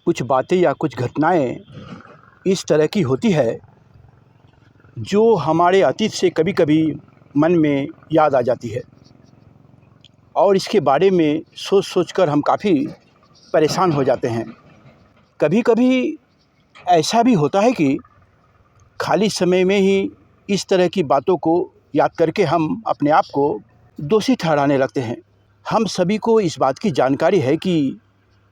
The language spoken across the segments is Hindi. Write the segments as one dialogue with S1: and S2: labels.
S1: कुछ बातें या कुछ घटनाएं इस तरह की होती है जो हमारे अतीत से कभी कभी मन में याद आ जाती है और इसके बारे में सोच सोच कर हम काफ़ी परेशान हो जाते हैं। कभी कभी ऐसा भी होता है कि खाली समय में ही इस तरह की बातों को याद करके हम अपने आप को दोषी ठहराने लगते हैं। हम सभी को इस बात की जानकारी है कि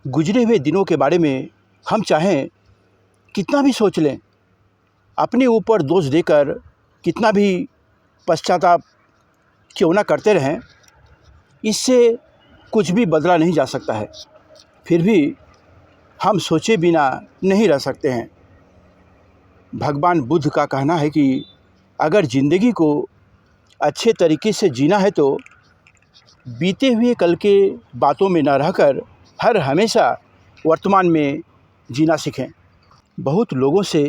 S1: गुजरे हुए दिनों के बारे में हम चाहें कितना भी सोच लें, अपने ऊपर दोष देकर कितना भी पश्चाताप क्यों ना करते रहें, इससे कुछ भी बदला नहीं जा सकता है। फिर भी हम सोचे बिना नहीं रह सकते हैं। भगवान बुद्ध का कहना है कि अगर ज़िंदगी को अच्छे तरीके से जीना है तो बीते हुए कल के बातों में न रहकर हर हमेशा वर्तमान में जीना सीखें। बहुत लोगों से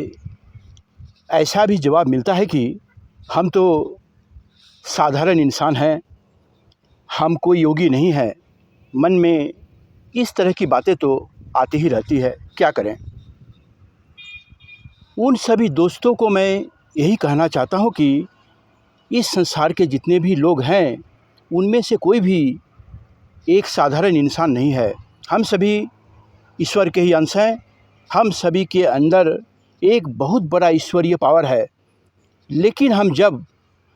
S1: ऐसा भी जवाब मिलता है कि हम तो साधारण इंसान हैं, हम कोई योगी नहीं है। मन में इस तरह की बातें तो आती ही रहती है, क्या करें। उन सभी दोस्तों को मैं यही कहना चाहता हूँ कि इस संसार के जितने भी लोग हैं उनमें से कोई भी एक साधारण इंसान नहीं है। हम सभी ईश्वर के ही अंश हैं। हम सभी के अंदर एक बहुत बड़ा ईश्वरीय पावर है, लेकिन हम जब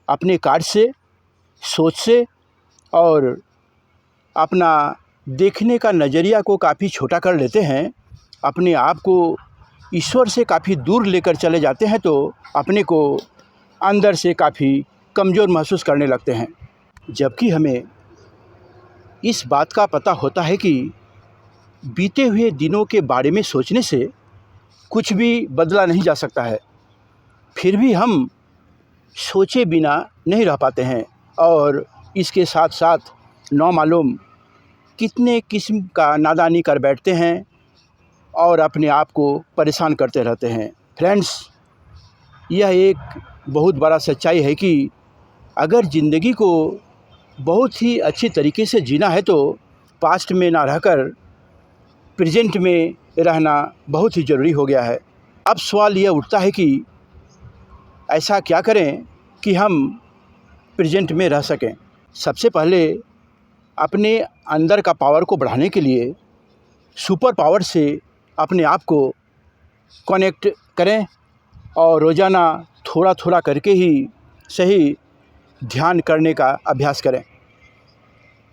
S1: अपने कार्य से, सोच से और अपना देखने का नज़रिया को काफ़ी छोटा कर लेते हैं, अपने आप को ईश्वर से काफ़ी दूर लेकर चले जाते हैं, तो अपने को अंदर से काफ़ी कमज़ोर महसूस करने लगते हैं। जबकि हमें इस बात का पता होता है कि बीते हुए दिनों के बारे में सोचने से कुछ भी बदला नहीं जा सकता है। फिर भी हम सोचे बिना नहीं रह पाते हैं और इसके साथ साथ नौ मालूम कितने किस्म का नादानी कर बैठते हैं और अपने आप को परेशान करते रहते हैं। फ्रेंड्स, यह एक बहुत बड़ा सच्चाई है कि अगर ज़िंदगी को बहुत ही अच्छी तरीके से जीना है तो पास्ट में ना रहकर प्रेजेंट में रहना बहुत ही ज़रूरी हो गया है। अब सवाल यह उठता है कि ऐसा क्या करें कि हम प्रेजेंट में रह सकें। सबसे पहले अपने अंदर का पावर को बढ़ाने के लिए सुपर पावर से अपने आप को कनेक्ट करें और रोज़ाना थोड़ा थोड़ा करके ही सही ध्यान करने का अभ्यास करें।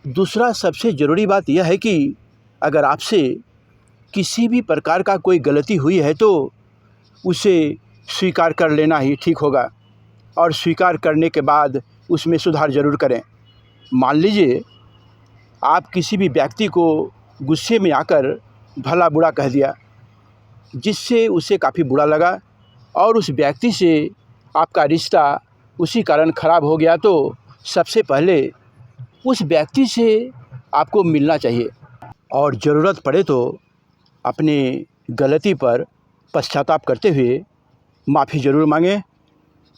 S1: दूसरा सबसे ज़रूरी बात यह है कि अगर आपसे किसी भी प्रकार का कोई गलती हुई है तो उसे स्वीकार कर लेना ही ठीक होगा और स्वीकार करने के बाद उसमें सुधार ज़रूर करें। मान लीजिए आप किसी भी व्यक्ति को गुस्से में आकर भला बुरा कह दिया, जिससे उसे काफ़ी बुरा लगा और उस व्यक्ति से आपका रिश्ता उसी कारण ख़राब हो गया, तो सबसे पहले उस व्यक्ति से आपको मिलना चाहिए और ज़रूरत पड़े तो अपने गलती पर पश्चाताप करते हुए माफ़ी ज़रूर मांगें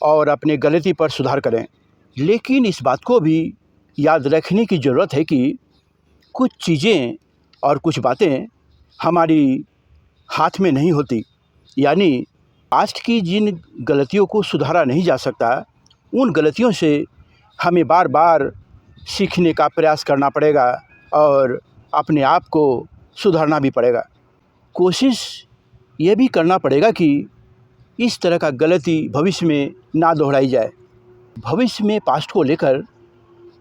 S1: और अपने गलती पर सुधार करें। लेकिन इस बात को भी याद रखने की ज़रूरत है कि कुछ चीज़ें और कुछ बातें हमारी हाथ में नहीं होती। यानी आज की जिन गलतियों को सुधारा नहीं जा सकता, उन गलतियों से हमें बार बार सीखने का प्रयास करना पड़ेगा और अपने आप को सुधारना भी पड़ेगा। कोशिश ये भी करना पड़ेगा कि इस तरह का गलती भविष्य में ना दोहराई जाए, भविष्य में पास्ट को लेकर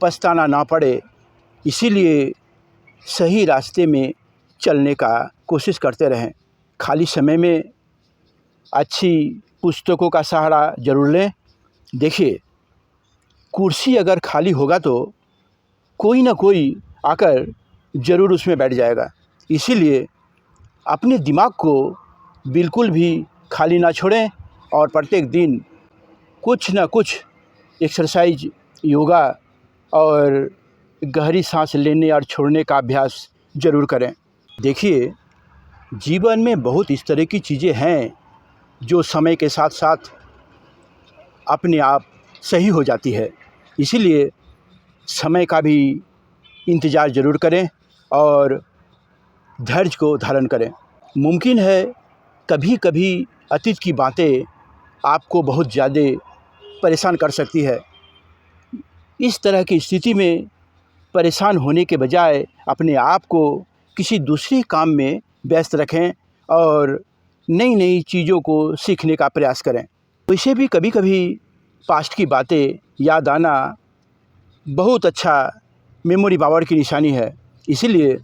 S1: पछताना ना पड़े। इसीलिए सही रास्ते में चलने का कोशिश करते रहें। खाली समय में अच्छी पुस्तकों का सहारा ज़रूर लें। देखिए, कुर्सी अगर खाली होगा तो कोई ना कोई आकर ज़रूर उसमें बैठ जाएगा। इसीलिए अपने दिमाग को बिल्कुल भी खाली ना छोड़ें और प्रत्येक दिन कुछ ना कुछ एक्सरसाइज, योगा और गहरी सांस लेने और छोड़ने का अभ्यास ज़रूर करें। देखिए, जीवन में बहुत इस तरह की चीज़ें हैं जो समय के साथ साथ अपने आप सही हो जाती है। इसीलिए समय का भी इंतज़ार ज़रूर करें और धैर्य को धारण करें। मुमकिन है कभी कभी अतीत की बातें आपको बहुत ज़्यादा परेशान कर सकती है। इस तरह की स्थिति में परेशान होने के बजाय अपने आप को किसी दूसरे काम में व्यस्त रखें और नई नई चीज़ों को सीखने का प्रयास करें। वैसे भी कभी कभी पास्ट की बातें याद आना बहुत अच्छा मेमोरी पावर की निशानी है। इसीलिए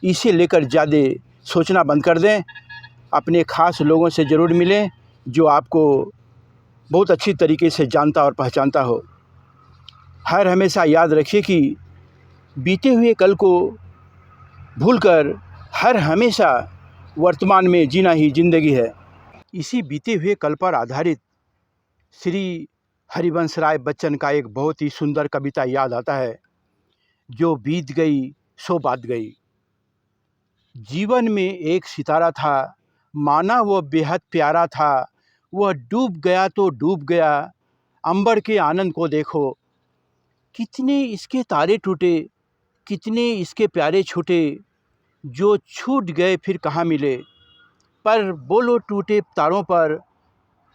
S1: इसे लेकर ज़्यादा सोचना बंद कर दें। अपने ख़ास लोगों से ज़रूर मिलें जो आपको बहुत अच्छी तरीके से जानता और पहचानता हो। हर हमेशा याद रखिए कि बीते हुए कल को भूलकर हर हमेशा वर्तमान में जीना ही ज़िंदगी है। इसी बीते हुए कल पर आधारित श्री हरिवंश राय बच्चन का एक बहुत ही सुंदर कविता याद आता है, जो बीत गई सो बात गई। जीवन में एक सितारा था, माना वह बेहद प्यारा था, वह डूब गया तो डूब गया, अंबर के आनंद को देखो। कितने इसके तारे टूटे, कितने इसके प्यारे छूटे, जो छूट गए फिर कहाँ मिले। पर बोलो टूटे तारों पर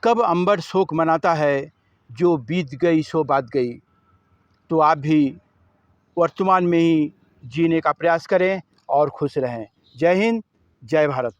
S1: कब अंबर शोक मनाता है, जो बीत गई सो बात गई। तो आप भी वर्तमान में ही जीने का प्रयास करें और खुश रहें। जय हिंद, जय भारत।